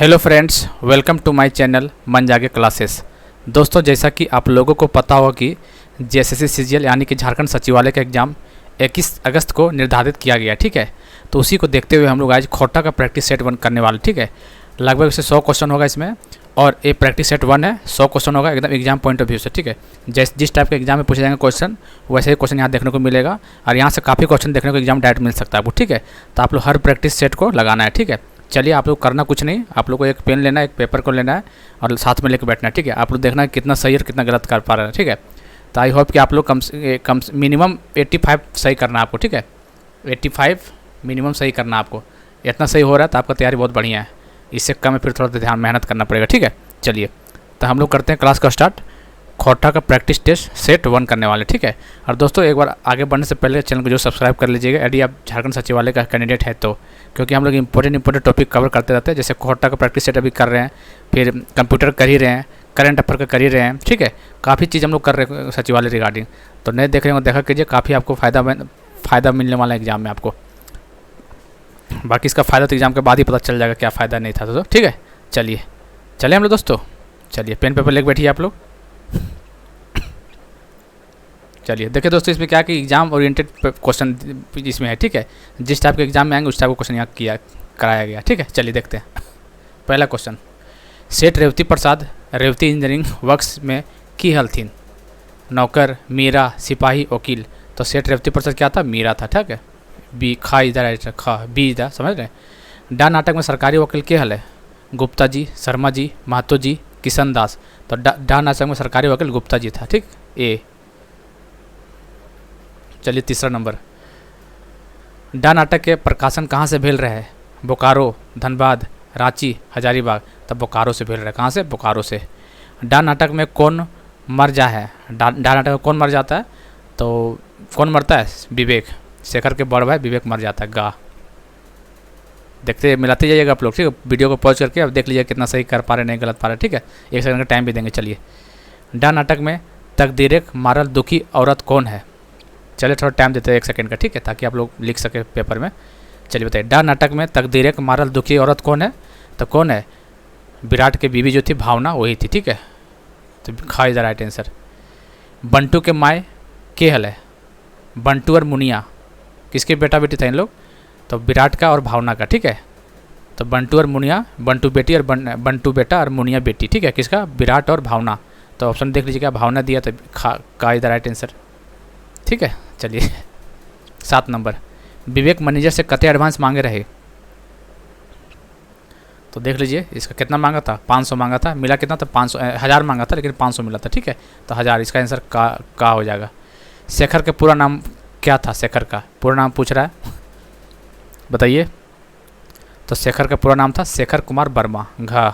Hello friends, welcome to my channel मन जागे classes. दोस्तों, जैसा कि आप लोगों को पता हो कि जेएसएससी सीजीएल यानी कि झारखंड सचिवालय का एग्ज़ाम 21 अगस्त को निर्धारित किया गया। ठीक है, तो उसी को देखते हुए हम लोग आज खोटा का प्रैक्टिस सेट 1 करने वाले। ठीक है, लगभग से 100 क्वेश्चन होगा इसमें, और ये प्रैक्टिस सेट 1 है। 100 क्वेश्चन होगा एकदम एग्जाम पॉइंट ऑफ व्यू से। ठीक है, जिस टाइप के एग्जाम में पूछे जाएंगे क्वेश्चन, वैसे ही क्वेश्चन यहाँ देखने को मिलेगा, और यहाँ से काफ़ी क्वेश्चन देखने को एग्जाम डायरेक्ट मिल सकता है आपको। ठीक है, तो आप लोग हर प्रैक्टिस सेट को लगाना है। ठीक है, चलिए, आप लोग करना कुछ नहीं, आप लोग को एक पेन लेना है, एक पेपर को लेना है और साथ में लेकर बैठना है। ठीक है, आप लोग देखना है कितना सही और कितना गलत कर पा रहे हैं। ठीक है, तो आई होप कि आप लोग कम मिनिमम 85 सही करना है आपको। ठीक है, 85 मिनिमम सही करना है आपको। इतना सही हो रहा है तो आपका तैयारी बहुत बढ़िया है। इससे कम है फिर थोड़ा ध्यान मेहनत करना पड़ेगा। ठीक है, चलिए, तो हम लोग करते हैं क्लास का स्टार्ट। खोटा का प्रैक्टिस टेस्ट सेट 1 करने वाले। ठीक है, और दोस्तों एक बार आगे बढ़ने से पहले चैनल को जो सब्सक्राइब कर लीजिएगा यदि आप झारखंड सचिवालय का कैंडिडेट है तो, क्योंकि हम लोग इंपॉर्टेंट टॉपिक कवर करते रहते हैं। जैसे खोटा का प्रैक्टिस सेट अभी कर रहे हैं, फिर कंप्यूटर कर ही रहे हैं, करंट अफेयर का कर ही रहे हैं। ठीक है, काफ़ी चीज़ हम लोग कर रहे हैं सचिवालय रिगार्डिंग, तो नए देख रहे हो देखा कीजिए, काफ़ी आपको फ़ायदा मिलने वाला है एग्जाम में आपको। बाकी इसका फ़ायदा तो एग्जाम के बाद ही पता चल जाएगा क्या फ़ायदा नहीं था। तो ठीक है, चलिए हम लोग दोस्तों, चलिए पेन पेपर लेके बैठिए आप लोग। चलिए देखिए दोस्तों, इसमें क्या कि एग्जाम ओरिएंटेड क्वेश्चन इसमें है। ठीक है, जिस टाइप के एग्जाम में आएंगे उस टाइप का क्वेश्चन यहाँ कराया गया। ठीक है, चलिए देखते हैं। पहला क्वेश्चन, सेठ रेवती प्रसाद रेवती इंजीनियरिंग वर्क्स में की हलथिन नौकर मीरा सिपाही वकील। तो सेठ रेवती प्रसाद क्या था? मीरा था। ठीक है, बी खा इधर खा बी इधर, समझ रहे हैं। डा नाटक में सरकारी वकील के हल है? गुप्ता जी, शर्मा जी, महतो जी, किशन दास। तो डा नाटक में सरकारी वकील गुप्ता जी था। ठीक, ए। चलिए तीसरा नंबर, डा नाटक के प्रकाशन कहाँ से भेल रहे हैं? बोकारो, धनबाद, रांची, हजारीबाग। तब बोकारो से भेल रहे हैं। कहाँ से? बोकारो से। डा नाटक में कौन मर जा है? डा नाटक में कौन मर जाता है? तो कौन मरता है? विवेक। शेखर के बड़ भाई विवेक मर जाता है। गा। देखते मिलाते जाइएगा आप लोग। ठीक है, वीडियो को पॉज करके अब देख लीजिए कितना सही कर पा रहे नहीं गलत पा रहे। ठीक है, 1 सेकंड का टाइम भी देंगे। चलिए, डा नाटक में तकदीरे मारल दुखी औरत कौन है? चलिए थोड़ा टाइम देते हैं 1 सेकंड का। ठीक है, ताकि आप लोग लिख सके पेपर में। चलिए बताइए, डा नाटक में तकदीरे मारल दुखी औरत कौन है? तो कौन है? विराट के बीवी जो थी भावना, वही थी। ठीक है, तो खा इधर राइट आंसर। बंटू के माए के हल है? बंटू और मुनिया किसके बेटा बेटी थे इन लोग? तो विराट का और भावना का। ठीक है, तो बंटू और मुनिया, बंटू बेटी और बंटू बेटा और मुनिया बेटी। ठीक है, किसका? विराट और भावना। तो ऑप्शन देख लीजिएगा, भावना दिया तो का इधर राइट आंसर। ठीक है, चलिए 7 नंबर, विवेक मैनेजर से कते एडवांस मांगे रहे? तो देख लीजिए, इसका कितना मांगा था? 500 मांगा था। मिला कितना था? 500, 1000 मांगा था, लेकिन 500 मिला था। ठीक है, तो 1000, इसका आंसर का हो जाएगा। शेखर का पूरा नाम क्या था? शेखर का पूरा नाम पूछ रहा है, बताइए। तो शेखर का पूरा नाम था शेखर कुमार वर्मा। घा।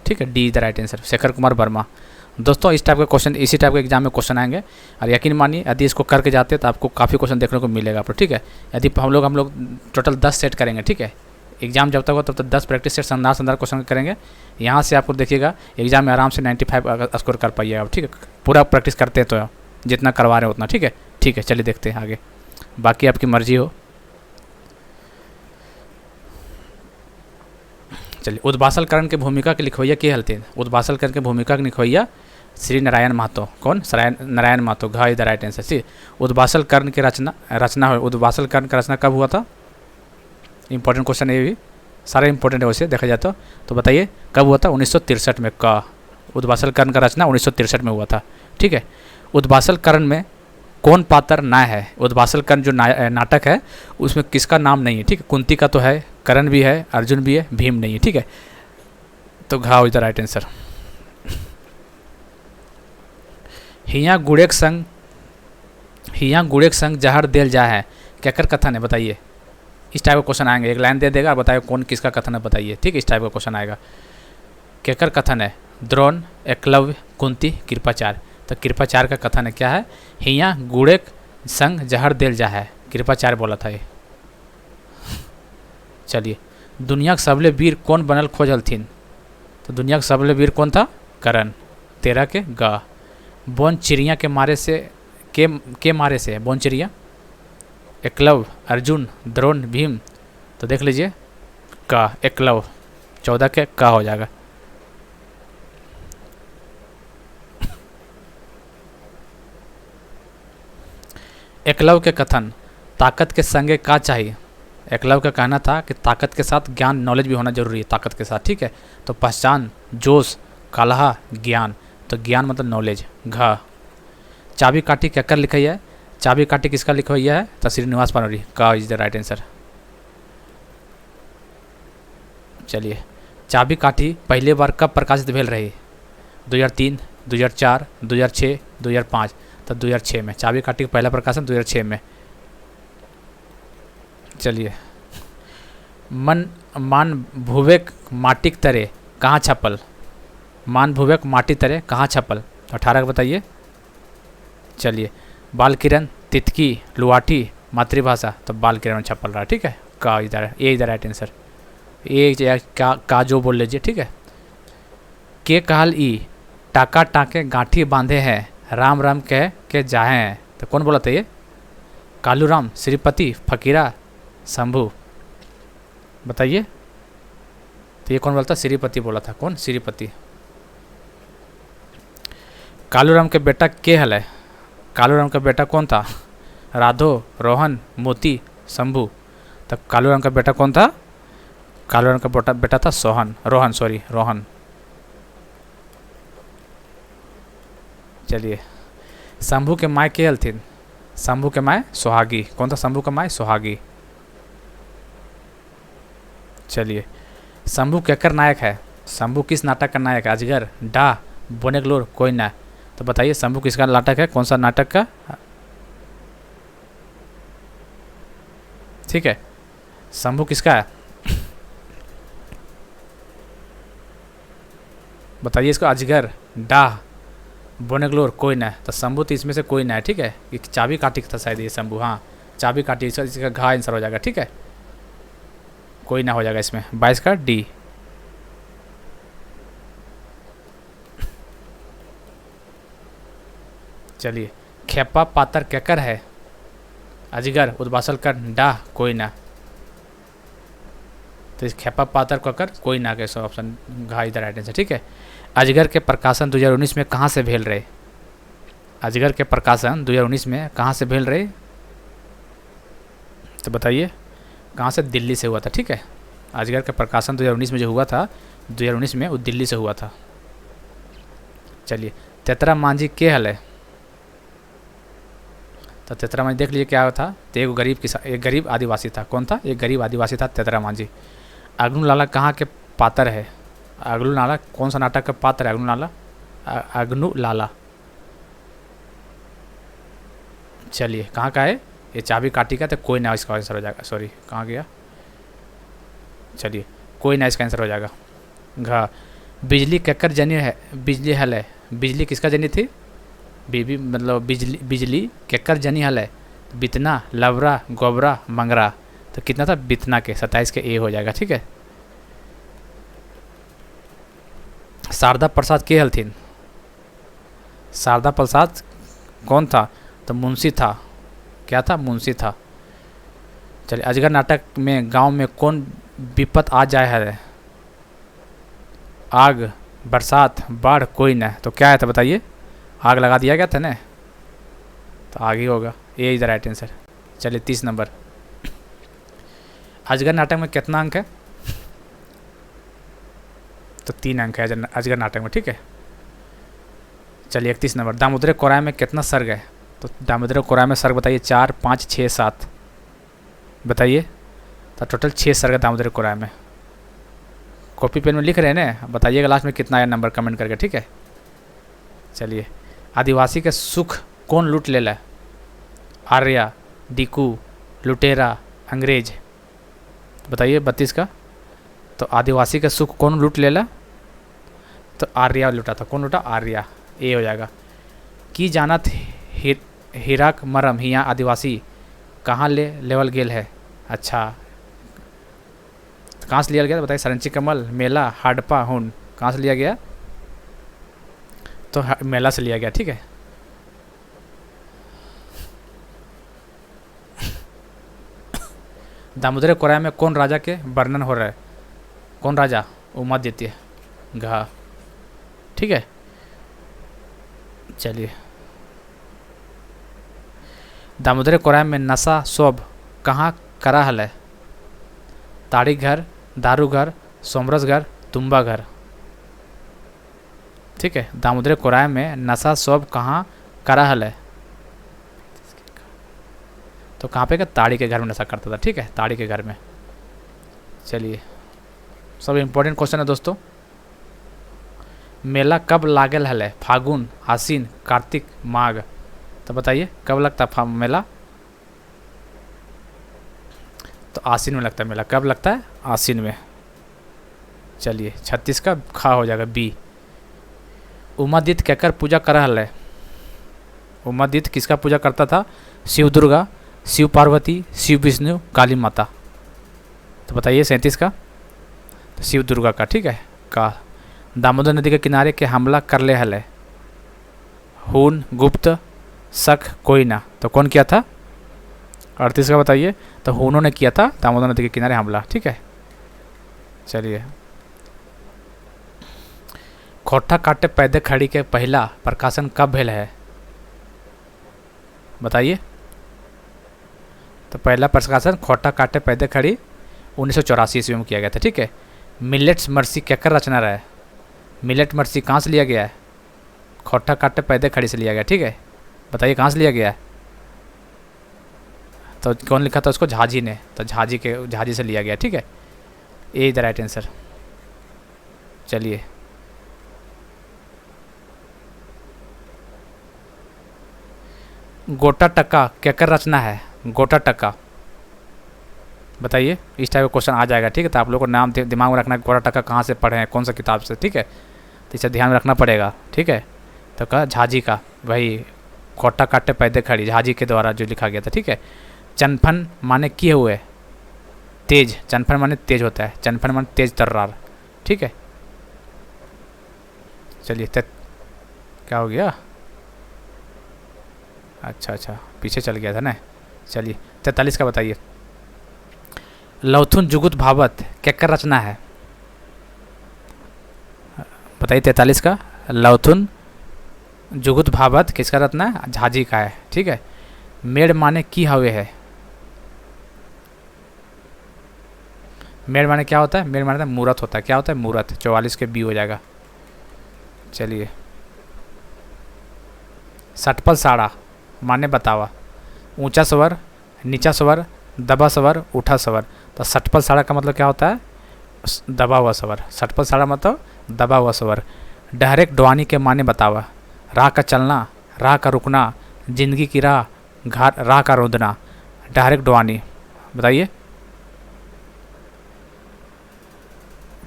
ठीक है, D the right answer, Shekhar Kumar Verma. दोस्तों इस टाइप के क्वेश्चन, इसी टाइप के एग्जाम में क्वेश्चन आएंगे, और यकीन मानिए यदि इसको करके जाते हैं तो आपको काफ़ी क्वेश्चन देखने को मिलेगा आपको। ठीक है, यदि हम लोग टोटल 10 सेट करेंगे। ठीक है, एग्जाम जब तक हो तब तक 10 प्रैक्टिस सेट शानदार क्वेश्चन करेंगे। यहाँ से आपको देखिएगा एग्जाम में आराम से 95 स्कोर कर पाइएगा। ठीक है, पूरा प्रैक्टिस करते हैं तो जितना करवा रहे हैं उतना। ठीक है, चलिए देखते हैं आगे, बाकी आपकी मर्जी हो। चलिए, उद्भासल करण के भूमिका के लिखवैया के हलते? उद्भासल करण के भूमिका के लिखवैया श्री नारायण महतो। कौन? नारायण महतो। घा इधर राइट आंसर। सी, उद्भासल कर्ण की रचना हो, उद्भासल कर्ण का रचना कब हुआ था? इंपॉर्टेंट क्वेश्चन है, ये भी सारे इंपॉर्टेंट है वैसे देखा जाए तो बताइए कब हुआ था? 1963 में। का उद्भासल कर्ण का रचना 1963 में हुआ था। ठीक है, उद्भासल कर्ण में कौन पात्र ना है? उद्भासल कर्ण जो नाटक है उसमें किसका नाम नहीं है? ठीक है, कुंती का तो है, कर्ण भी है, अर्जुन भी है, भीम नहीं है। ठीक है, तो घाव इधर राइट आंसर। हिया गुड़ेक संग जहर देल जा है, केकर कथन है? बताइए। इस टाइप का क्वेश्चन आएंगे, एक लाइन दे देगा और बताइए कौन किसका कथन है, बताइए। ठीक है, इस टाइप का क्वेश्चन आएगा। केकर कथन है? द्रोण, एकलव्य, कुंती, कृपाचार्य। तो कृपाचार्य का कथन है, क्या है? हिया गुड़ेक संग जहर देल जा है, कृपाचार्य बोला था ये। चलिए, दुनिया के सबले वीर कौन बनल खोज हलथिन? तो दुनिया के सबले वीर कौन था? करण। 13 के गा। बोन चिड़िया के मारे से के मारे से? बोन चिड़िया, एकलव्य, अर्जुन, द्रोण, भीम। तो देख लीजिए का एकलव्य। 14 के का हो जाएगा। एकलव्य के कथन, ताकत के संगे का चाहिए। एकलव्य का कहना था कि ताकत के साथ ज्ञान नॉलेज भी होना जरूरी है, ताकत के साथ, ठीक है। तो पहचान, जोश, कलह, ज्ञान, तो ज्ञान मतलब नॉलेज। घ, चाबी काठी क्या कर लिखा है, चाबी काठी किसका लिखा हुआ है, तो श्रीनिवास पनोरी का इज द राइट आंसर। चलिए, चाबी काठी पहली बार कब प्रकाशित भेल रही, 2003, 2004, 2006, 2005, तो 2006 में। चाबी काठी का पहला प्रकाशन 2006 में। चलिए, मान भुवेक माटिक तरे कहाँ छपल, मान भुवेक माटी तरे कहाँ छपल, 18 का बताइए। चलिए, बाल किरण, तितकी, लुआठी, मातृभाषा, तो बाल किरण में छपल रहा, ठीक है। का इधर, ये इधर राइट आंसर, ये का जो बोल लीजिए, ठीक है। के कहल ई टाका टाके गांठी बांधे हैं, राम राम कह के जाए हैं, तो कौन बोला था ये, कालूराम, श्रीपति, फकीरा, शंभू, बताइए। तो ये कौन बोला था, श्रीपति बोला था, कौन, श्रीपति। कालूराम के बेटा के हल है, कालूराम का बेटा कौन था, राधो, रोहन, मोती, शंभू, तो कालूराम का बेटा कौन था, कालूराम का बेटा था रोहन, सॉरी रोहन। चलिए, शंभू के माय के हलथिन, शंभू के माय सुहागी, कौन था शंभू का माय, सुहागी। चलिए, शंभू केकर नायक है, शंभू किस नाटक का नायक है, अजगर, डा, बोनेगलोर, कोयना, तो बताइए शंभू किसका नाटक है, कौन सा नाटक का, ठीक है। शंभू किसका है, बताइए इसको, अजगर, डाह, बोनेगलोर, कोयना, तो शंभू तो इसमें से कोई ना है, ठीक है। एक चाबी काटी था शायद ये शंभू, हाँ चाबी काटी, इसका घा आंसर हो जाएगा, ठीक है। कोई ना हो जाएगा इसमें, 22 का डी। चलिए, खेपा पातर केकर है, अजगर, उद्वासल कर, डाह, कोई ना, तो इस खेपा पातर ककर कोई ना, कैसा ऑप्शन घा इधर राइट आंसर, ठीक है। अजगर के प्रकाशन 2019 में कहाँ से भेल रहे, अजगर के प्रकाशन 2019 में कहाँ से भेल रहे, तो बताइए कहाँ से, दिल्ली से हुआ था, ठीक है। अजगर के प्रकाशन 2019 में जो हुआ था, 2019 में वो दिल्ली से हुआ था। चलिए, तेतरा मांझी के हल है, तो तेतरा मांझी देख लीजिए क्या हुआ था, तो एक गरीब आदिवासी था, कौन था, एक गरीब आदिवासी था तेतरा मांझी। अग्नू लाला कहाँ के पात्र है, अग्नू लाला कौन सा नाटक का पात्र है, अग्नू लाला, अग्नू लाला। चलिए, कहाँ का है, ये चाबी काटी का, तो कोई ना इसका आंसर हो जाएगा, सॉरी कहाँ गया, चलिए कोई ना इसका आंसर हो जाएगा। घ, बिजली केकर जनी है, बिजली हल है, बिजली किसका जनी थी, बीबी मतलब बिजली केकर जनी हल है, बितना, लवरा, गोबरा, मंगरा, तो कितना था, बितना के, 27 के ए हो जाएगा, ठीक है। शारदा प्रसाद के हलथिन, शारदा प्रसाद कौन था, तो मुंशी था, क्या था, मुंशी था। चलिए, अजगर नाटक में गांव में कौन विपत आ जाए है, आग, बरसात, बाढ़, कोई न, तो क्या है, तो बताइए, आग लगा दिया गया था ना, तो आग ही होगा, ये इधर राइट आंसर। चलिए, 30 नंबर। अजगर नाटक में कितना अंक है, तो 3 अंक है अजगर नाटक में, ठीक है। चलिए, 31 नंबर। दामोदर कोराय में कितना सर्ग है, तो दामोदर कोराय में सर्ग बताइए, 4, 5, 6, 7, बताइए। तो टोटल 6 सर्ग है दामोदर कोराय में। कॉपी पेन में लिख रहे हैं ना, बताइएगा लास्ट में कितना आया नंबर कमेंट करके, ठीक है। चलिए, आदिवासी के सुख कौन लूट ले, आर्या, डिकू, लुटेरा, अंग्रेज, बताइए 32 का। तो आदिवासी का सुख कौन लूट लेला, तो आर्या लूटा था, कौन लूटा, आर्या, ए हो जाएगा। की जानत हीराक मरम हिया आदिवासी कहाँ ले लेवल गेल है, अच्छा तो कहाँ से लिया गया, बताइए। सरंची कमल, मेला, हड़प्पा, हुन, कहाँ से लिया गया, तो मेला से लिया गया, ठीक है। दामोदर कोराय में कौन राजा के वर्णन हो रहा है, कौन राजा, उमादित्य घा, ठीक है। चलिए, दामोदर कोराम में नशा शोभ कहाँ करा हल है? ताड़ी घर, दारू घर, सोमरस घर, तुम्बा घर, ठीक है। दामोदर कोराम में नशा शोभ कहाँ करा हल है? तो कहाँ पे का? ताड़ी के घर में नशा करता था, ठीक है, ताड़ी के घर में। चलिए, सब इम्पोर्टेंट क्वेश्चन है दोस्तों। मेला कब लागल हल? फागुन, आसीन, कार्तिक, माघ। तो बताइए कब लगता है मेला? तो आसीन में लगता है मेला। कब लगता है? आसीन में। चलिए, 36 का खा हो जाएगा बी। उमादित्य केकर पूजा कर हल है? उमादित्य किसका पूजा करता था? शिव दुर्गा, शिव पार्वती, शिव विष्णु, काली माता। तो बताइए 37 का? तो शिव दुर्गा का, ठीक है। का दामोदर नदी के किनारे के हमला कर ले हल है? हुन, गुप्त, शक, कोयना। तो कौन किया था? 38 का बताइए। तो हुनों ने किया था दामोदर नदी के किनारे हमला, ठीक है। चलिए, खोटा काटे पैदे खड़ी के पहला प्रकाशन कब भेल है? बताइए। तो पहला प्रकाशन खोटा काटे पैदे खड़ी 1984 ईस्वी में किया गया था, ठीक है। मिलेट्स मर्सी केकर रचना रहा है? मिलेट मर्सी कहाँ से लिया गया है? खोटा काटे पैदे खड़ी से लिया गया, ठीक है। बताइए कहाँ से लिया गया है? तो कौन लिखा था उसको? झाजी ने। तो झाजी से लिया गया, ठीक है। ए द राइट आंसर। चलिए, गोटा टक्का केकर रचना है? गोटा टक्का, बताइए। इस टाइप का क्वेश्चन आ जाएगा, ठीक है। तो आप लोगों को नाम दिमाग में रखना है, गोटा टक्का कहाँ से पढ़े हैं, कौन सा किताब से, ठीक है। तो इसे ध्यान रखना पड़ेगा, ठीक है। तो कहा झाजी का, वही खोटा काटे पैदे खड़ी, झाजी के द्वारा जो लिखा गया था, ठीक है। चनफन माने किए हुए, तेज। चनफन माने तेज होता है, चनफन माने तेज तर्रार, ठीक है। चलिए, क्या हो गया? अच्छा, पीछे चल गया था ना। चलिए, 43 का बताइए। लौथुन जुगुत भावत केकर रचना है? बताइए 43 का। लौथुन जुगुत भावत किसका रचना है? झाजी का है, ठीक है। मेड़ माने की हवे है? मेड़ माने क्या होता है? मेड़ माने मूरत होता है। क्या होता है? मूरत। 44 के बी हो जाएगा। चलिए, सटपल साड़ा माने बतावा। ऊंचा स्वर, नीचा स्वर, दबा स्वर, उठा स्वर। तो सटपल साड़ा का मतलब क्या होता है? दबा हुआ स्वर। सटपल साड़ा मतलब दबा हुआ स्वर। डायरेक्ट डवानी के माने बतावा। राह का चलना, राह का रुकना, जिंदगी की राह, राह का रोदना। डायरेक्ट डवानी, बताइए।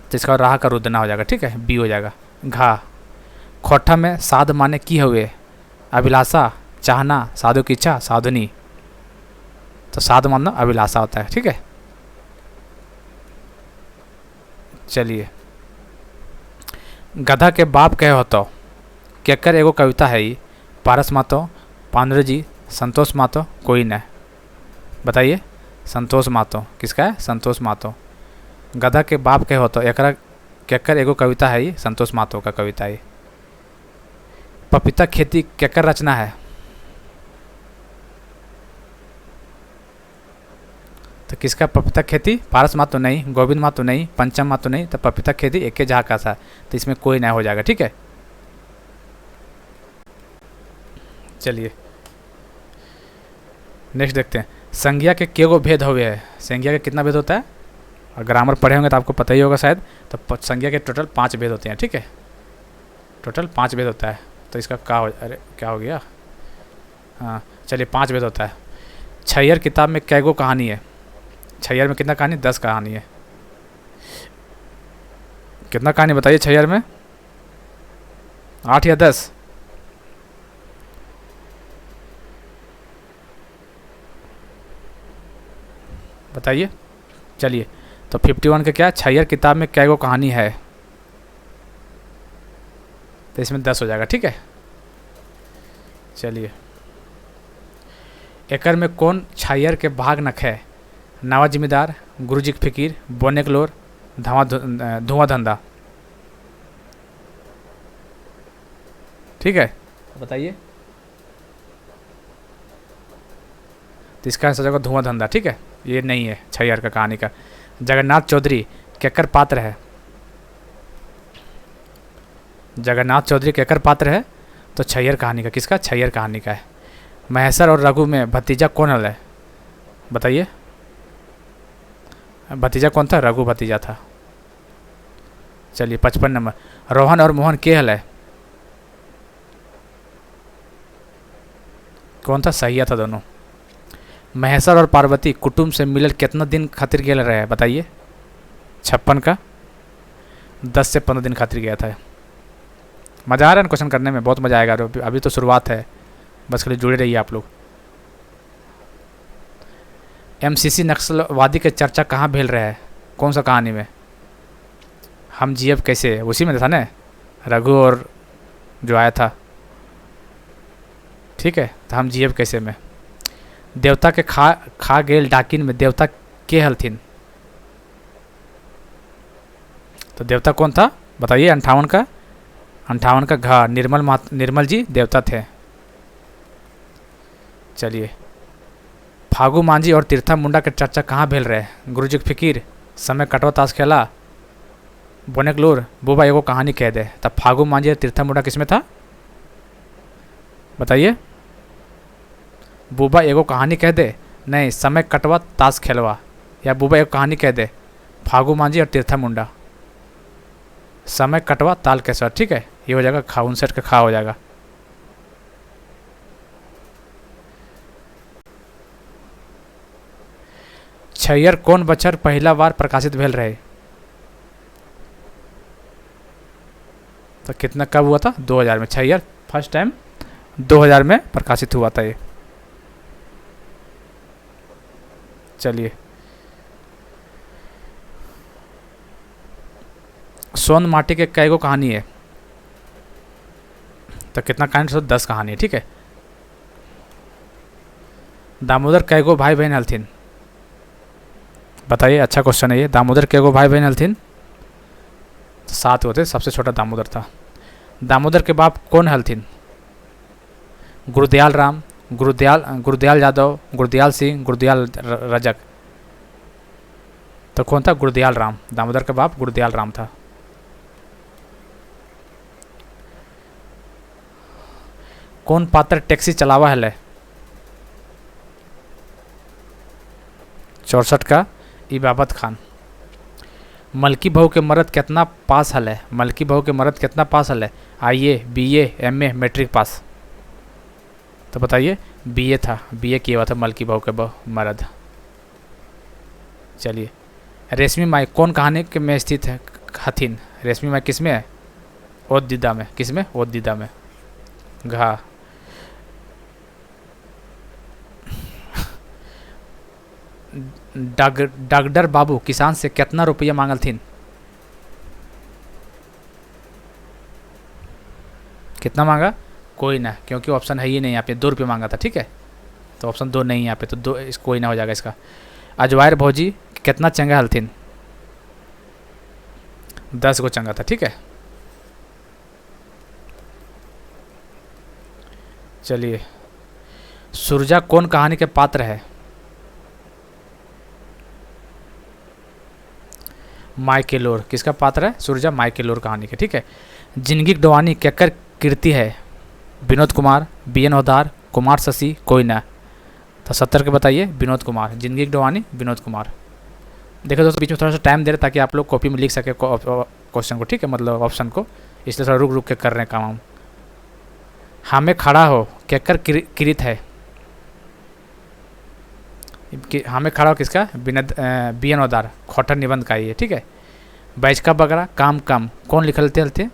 तो इसका राह का रुदना हो जाएगा, ठीक है, बी हो जाएगा। घा, खोठा में साध माने की हुए? अभिलाषा, चाहना, साधु की इच्छा, साधुनी। तो साध मानना अभिलाषा होता है, ठीक है। चलिए, गधा के बाप कहे होतो केकर एगो कविता है ये? पारस मातो, पांडुरजी, संतोष मातो, कोई न। बताइए। संतोष मातो किसका है? संतोष मातो। गधा के बाप कहे होतो एकरा केकर एगो कविता है ये? संतोष मातो का कविता है। पपीता खेती केकर रचना है? तो किसका पपीता खेती? पारस मातो नहीं, गोविंद मातो नहीं, पंचम मातो नहीं। तो पपीता खेती एक के जहाँ का था, तो इसमें कोई ना हो जाएगा, ठीक है। चलिए, नेक्स्ट देखते हैं। संज्ञा के केगो भेद हुए है? संज्ञा के कितना भेद होता है? और ग्रामर पढ़े होंगे तो आपको पता ही होगा शायद। तो संज्ञा के टोटल 5 भेद होते हैं, ठीक है। टोटल 5 भेद होता है। तो इसका क्या हो गया? हाँ, चलिए, 5 भेद होता है। छैयर किताब में कैगो कहानी है? छैयर में कितना कहानी? 10 कहानी है। कितना कहानी बताइए छैयर में? 8 या 10? बताइए। चलिए, तो 51 का क्या? छैयर किताब में कैगो कहानी है? तो इसमें 10 हो जाएगा, ठीक है। चलिए, एकर में कौन छैयर के भाग नख है? नावा जिम्मेदार, गुरुजी की फिकीर, बोने कलोर, धुआं धंधा। ठीक है, बताइए। तो इसका आंसर होगा धुआं धंधा। ठीक है, ये नहीं है छैयर का कहानी का। जगन्नाथ चौधरी केकर पात्र है? जगन्नाथ चौधरी केकर पात्र है? तो छैयर कहानी का। किसका? छैयर कहानी का है। महेश्वर और रघु में भतीजा कौन है? बताइए। भतीजा कौन था? रघु भतीजा था। चलिए 55 नंबर। रोहन और मोहन के हल है? कौन था? सहिया था दोनों। महेश्वर और पार्वती कुटुंब से मिलल कितना दिन खातिर गेल रहे? बताइए। 56 का 10 से 15 दिन खातिर गया था। मज़ा आ रहा है ना क्वेश्चन करने में? बहुत मज़ा आएगा। अभी तो शुरुआत है, बस खाली जुड़े रहिए आप लोग। एमसीसी नक्सलवादी के चर्चा कहाँ भेल रहे है? कौन सा कहानी में? हम जीएफ कैसे, उसी में था ना, रघु और जो आया था। ठीक है, तो हम जीएफ कैसे में। देवता के खा गेल डाकिन में देवता के हलथिन? तो देवता कौन था? बताइए। 58 का घा निर्मल जी देवता थे। चलिए। फागू मांझी और तीर्था मुंडा के चर्चा कहाँ भेल रहे? गुरुजी के फिकीर, समय कटवा ताश खेला, बोनेकलूर, बुबा एगो कहानी कह दे। तब फागू मांझी और तीर्था मुंडा किसमें था? बताइए। बुबा एगो कहानी कह दे, नहीं, समय कटवा ताश खेलवा, या बुबा एगो कहानी कह दे। फागू मांझी और तीर्था मुंडा। समय कटवा ताल केसर। ठीक है, ये हो जाएगा खा, 59 का खा हो जाएगा। छैयर कौन बछर पहला बार प्रकाशित भेल रहे? तो कितना कब हुआ था? 2000 में। छैयर फर्स्ट टाइम 2000 में प्रकाशित हुआ था ये। चलिए। सोन माटी के कई गो कहानी है? तो कितना कहानी? 10 कहानी है। ठीक है। दामोदर कई गो भाई बहन हलथिन? बताइए, अच्छा क्वेश्चन है ये। दामोदर के गो भाई बहन हलथिन? तो 7 होते, सबसे छोटा दामोदर था। दामोदर के बाप कौन हलथिन? गुरुदयाल राम, गुरुदयाल यादव, गुरुदयाल सिंह, गुरुदयाल रजक। तो कौन था? गुरुदयाल राम। दामोदर का बाप गुरुदयाल राम था। कौन पात्र टैक्सी चलावा है? 64 का इबाबत खान। मलकी बहू के मर्द कितना पास हल है? मलकी बहू के मर्द कितना पास हल है? आईए, बीए, एमए, मैट्रिक पास? तो बताइए। बीए था, बीए किया हुआ था मलकी बहू के मर्द। चलिए। रेशमी माई कौन कहानी के में स्थित है हथिन? रेशमी माई किस में है? ओददीदा में। किस में? ओददीदा में। घा। डॉक्टर बाबू किसान से कितना रुपया मांगल थीन? कितना मांगा? कोई ना, क्योंकि ऑप्शन है ही नहीं यहाँ पे। 2 रुपये मांगा था। ठीक है, तो ऑप्शन 2 नहीं है यहाँ पे, तो 2 कोई ना हो जाएगा इसका। अजवायर भौजी कितना चंगा हलथिन? 10 गो चंगा था। ठीक है। चलिए। सुरजा कौन कहानी के पात्र है? माइकेलोर। किसका पात्र है? सुरजा माइकेलोर कहानी के। ठीक है। जिंदगी डवानी केकर कीर्ति है? विनोद कुमार, बीएन ओदार, कुमार शशि, कोई ना। तो 70 के बताइए। विनोद कुमार। जिंदगी डवानी विनोद कुमार। देखो दोस्तों, बीच में थोड़ा सा टाइम दे रहे ताकि आप लोग कॉपी में लिख सके क्वेश्चन को। ठीक है, मतलब ऑप्शन को, इसलिए थोड़ा रुक रुक के कर रहे हैं काम हम। हमें खड़ा हो केकर किरित है? हमें खड़ा हो किसका? बीएन ओदार। खोटर निबंध का ये। ठीक है। बैच का बगड़ा काम कम कौन लिख लेते?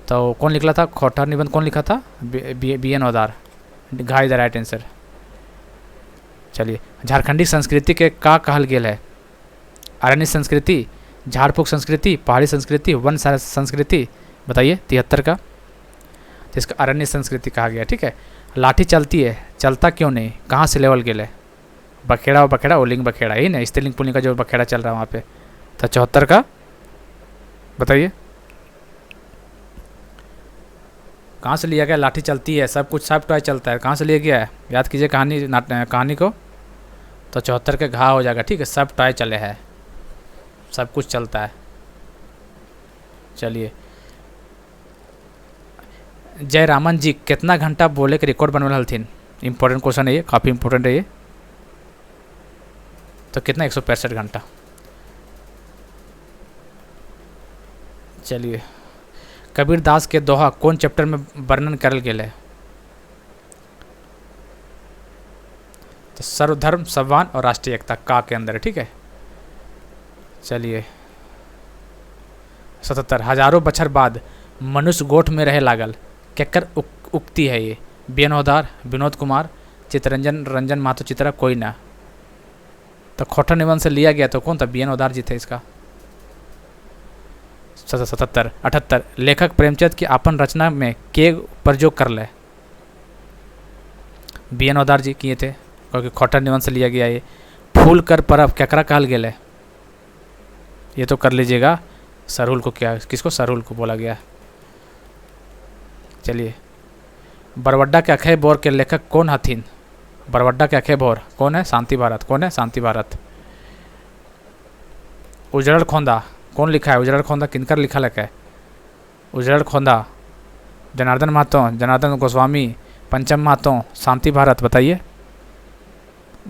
तो कौन लिखला था? खोटर निबंध कौन लिखा था? बीएन ओदार। घाई द राइट आंसर। चलिए। झारखंडी संस्कृति के का कहल गेल है? अरण्य संस्कृति, झाड़ फूक संस्कृति, पहाड़ी संस्कृति, वन संस्कृति? बताइए। 73 का। तो इसका अरण्य संस्कृति कहा गया। ठीक है। लाठी चलती है, चलता क्यों नहीं? कहाँ से लेवल गेल है? बखेड़ा और बखेड़ा, ओलिंग बखेड़ा, यही ना, स्त्रीलिंग पुल्लिंग का जो बखेड़ा चल रहा है वहाँ पे। तो 74 का बताइए कहाँ से लिया गया? लाठी चलती है, सब कुछ, सब टॉय चलता है, कहाँ से लिया गया है? याद कीजिए कहानी को। तो 74 के घा हो जाएगा, ठीक है। सब टॉय चले हैं, सब कुछ चलता है। चलिए, जयरामन जी कितना घंटा बोले के रिकॉर्ड बनवल हलथिन? इंपॉर्टेंट क्वेश्चन है ये, काफ़ी इंपॉर्टेंट है ये। तो कितना? 165 घंटा। चलिए, कबीर दास के दोहा कौन चैप्टर में वर्णन करल गेल है? तो सर्वधर्म सम्मान और राष्ट्रीय एकता का के अंदर है, ठीक है। चलिए, 77 हजारों बछर बाद मनुष्य गोठ में रहे लागल, केकर उक्ति है ये? बियनोदार, विनोद कुमार, चितरंजन, रंजन महतो चित्रा, कोई ना। तो खोटा निबंध से लिया गया, तो कौन था? बियनोदार जी थे इसका। 77 78 लेखक प्रेमचंद की आपन रचना में के प्रयोग कर ले? बियनोदार जी किए थे, क्योंकि खोटा निबंध से लिया गया ये। फूल कर परब केकरा कहल गेल है? ये तो कर लीजिएगा, सरहुल को। क्या किसको? सरहुल को बोला गया। चलिए, बरवड्डा के अखय बोर के लेखक कौन हथिन? बरवड्डा के अखय बोर कौन है? शांति भारत। कौन है? शांति भारत। उजड़ल खोंदा कौन लिखा है? उजड़ल खोंदा किनकर लिखा है? उजड़ल खोंदा जनार्दन महतो, जनार्दन गोस्वामी, पंचम महतो, शांति भारत। बताइए,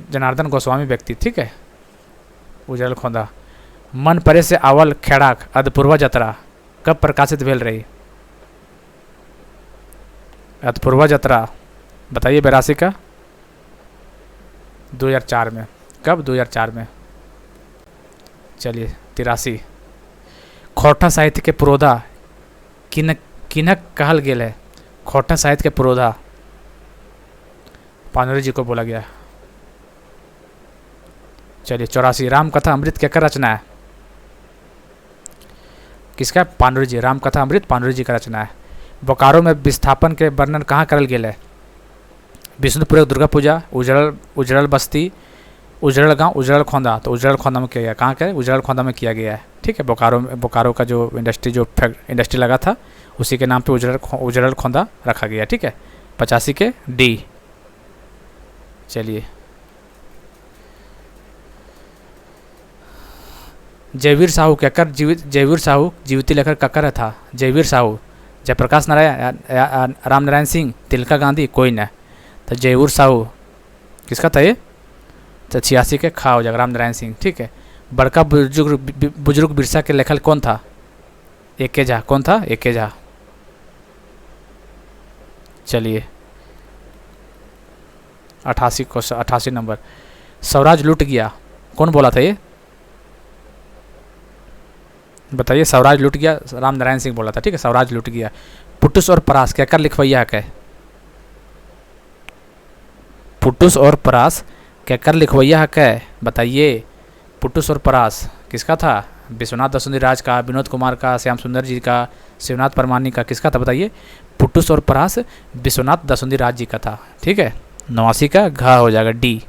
जनार्दन गोस्वामी व्यक्ति, ठीक है। उजड़ल खोंदा। मन परे से आवल खेड़ाक अदपूर्वा जतरा कब प्रकाशित भेल रही? अदपूर्वा जतरा बताइए, 82 का, 2004 में। कब? 2004 में। चलिए, 83 खोटा साहित्य के पुरोधा किनक कहल गेल है? खोटा साहित्य के पुरोधा पानुरी जी को बोला गया। चलिए, 84 राम कथा अमृत केकर रचना है? किसका? पानुरी जी। राम कथा अमृत पानुरी जी का रचना है। बोकारो में विस्थापन के वर्णन कहाँ करल गेल है? विष्णुपुर दुर्गा पूजा, उजड़ल बस्ती, उजड़ल गांव, उजड़ल खोंदा। तो उजड़ल खोंदा में किया गया। कहाँ का? उजड़ल खोंदा में किया गया है, ठीक है। बोकारो का जो इंडस्ट्री लगा था, उसी के नाम पे उजड़ल खोंदा रखा गया, ठीक है। 85 के डी। चलिए, जयवीर साहू केकर जयवीर साहू जीवित लेखक ककर था? जयवीर साहू जयप्रकाश नारायण, राम नारायण सिंह, तिलका गांधी, कोई न। तो जयवीर साहू किसका था ये? तो 86 के खा हो जाएगा, राम नारायण सिंह, ठीक है। बड़का बुजुर्ग बिरसा के लेखक कौन था? एके झा। कौन था? एके झा। चलिए, 88 नंबर। स्वराज लूट गया कौन बोला था ये? बताइए, स्वराज लूट गया राम नारायण सिंह बोला था, ठीक है। स्वराज लूट गया। पुटुस और परास केकर लिखवैया है? पुटुस और परास केकर लिखवैया है? बताइए, पुटुस और परास किसका था? विश्वनाथ दसुंदी राज का, विनोद कुमार का, श्याम सुंदर जी का, शिवनाथ परमानी का, किसका था? बताइए, पुटुस और परास विश्वनाथ दसुंदी राज जी का था, ठीक है। 89 का घा हो जाएगा, डी।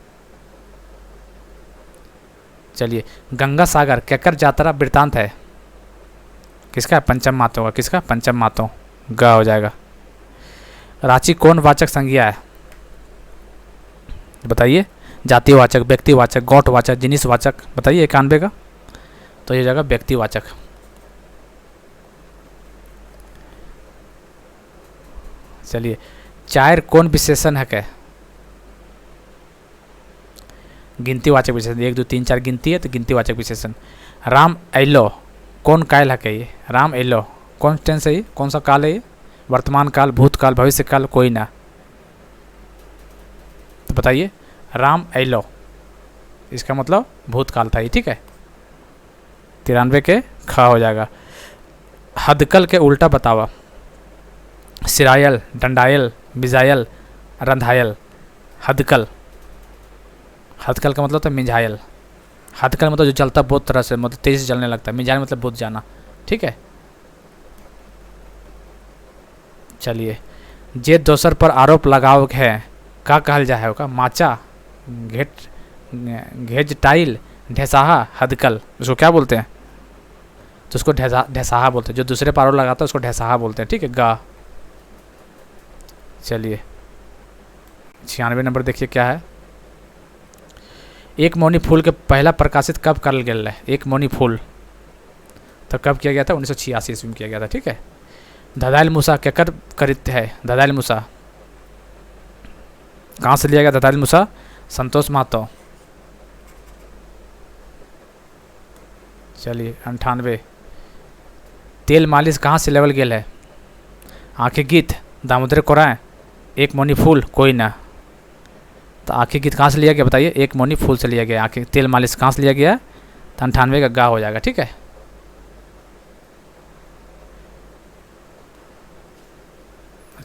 चलिए, गंगा सागर केकर यात्रा वृत्तांत है? किसका? पंचम महतो का। किसका? पंचम महतो, गा हो जाएगा। रांची कौन वाचक संज्ञा है? बताइए, जातिवाचक, व्यक्तिवाचक, गौठवाचक, जिनिसवाचक। बताइए, 91 का। तो ये जगह व्यक्तिवाचक। चलिए, चार कौन विशेषण है? क्या? गिनतीवाचक विशेषण। 1 2 3 4 गिनती है, तो गिनतीवाचक विशेषण। राम अलो कौन काल है? ये राम अलो कौन टेंस है? ये कौन सा काल है? ये वर्तमान काल, भूतकाल, भविष्य काल, कोई ना। तो बताइए, राम अलो इसका मतलब भूतकाल था ये, ठीक है। 93 के खा हो जाएगा। हदकल के उल्टा बतावा? सिरायल, डंडायल, मिजायल, रंधायल। हदकल, हदकल का मतलब था मिंझायल। हदकल मतलब जो जलता बहुत तरह से, मतलब तेजी से जलने लगता है। मिंझायल मतलब बुझ जाना, ठीक है। चलिए, जे दोसर पर आरोप लगाव है का कहल जाए होगा? माचा, घेज टाइल, ढेसाहा, हदकल। उसको क्या बोलते हैं? तो उसको ढैसाहा बोलते हैं। जो दूसरे पारो लगाता है उसको ढैसाहा बोलते हैं, ठीक है। गा। चलिए 96 नंबर देखिए क्या है। एक मौनी फूल के पहला प्रकाशित कब करल गेल है? एक मौनी फूल तो कब किया गया था? 1986 ईस्वी में किया गया था, ठीक है। ददाइल मूसा केकर करित है? ददाइल मूसा कहाँ से लिया गया? ददाइल मूसा संतोष महतो। चलिए 98। तेल मालिश कहाँ से लेवल गेल है? आंखें गीत दामोदर कोराएं, एक मौनी फूल कोई ना। तो आंखें गीत कहाँ से लिया गया बताइए? एक मौनी फूल से लिया गया। आंखें तेल मालिश कहाँ से लिया गया? तो 98 का गा हो जाएगा, ठीक है।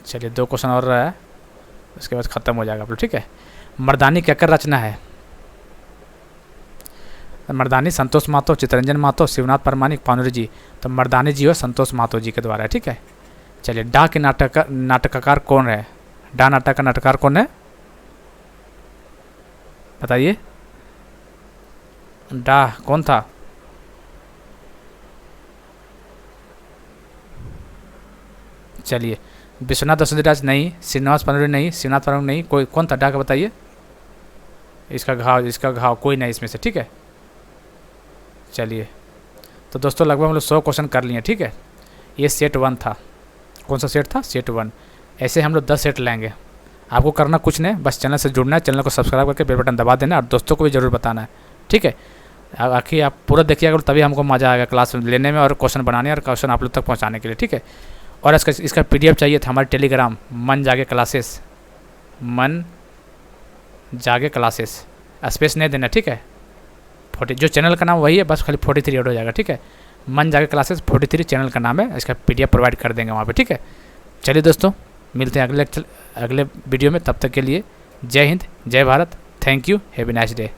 चलिए 2 क्वेश्चन और रहा है, उसके बाद ख़त्म हो जाएगा आप लोग, ठीक है। मर्दानी केकर रचना है? मर्दानी संतोष महतो, चित्तरंजन महतो, शिवनाथ परमानिक, पानुरी जी। तो मर्दानी जी हो संतोष महतो जी के द्वारा है, ठीक है। चलिए डा के नाटककार कौन है? डा नाटक का नाटककार कौन है बताइए? डा कौन था? चलिए विश्वनाथ दशरथराज नहीं, श्रीनिवास पानुरी नहीं, शिवनाथ परमानिक नहीं, कोई कौन था डा का बताइए? इसका घाव कोई नहीं इसमें से, ठीक है। चलिए तो दोस्तों लगभग हम लोग 100 क्वेश्चन कर लिए, ठीक है। ये सेट 1 था। कौन सा सेट था? सेट 1। ऐसे हम लोग 10 सेट लेंगे। आपको करना कुछ नहीं, बस चैनल से जुड़ना है, चैनल को सब्सक्राइब करके बेल बटन दबा देना और दोस्तों को भी ज़रूर बताना है, ठीक है। आखिर आप पूरा देखिएगा तभी हमको मज़ा आएगा क्लास लेने में और क्वेश्चन बनाने और क्वेश्चन आप लोग तक पहुँचाने के लिए, ठीक है। और इसका PDF चाहिए था हमारे टेलीग्राम मन जागे क्लासेस, मन जागे क्लासेस, स्पेस नहीं देना, ठीक है। 40 जो चैनल का नाम वही है, बस खाली 43 ऐड हो जाएगा, ठीक है। मन जागे क्लासेस 43 चैनल का नाम है। इसका PDF प्रोवाइड कर देंगे वहाँ पे, ठीक है। चलिए दोस्तों मिलते हैं अगले वीडियो में, तब तक के लिए जय हिंद, जय Bharat, thank you, have a nice day.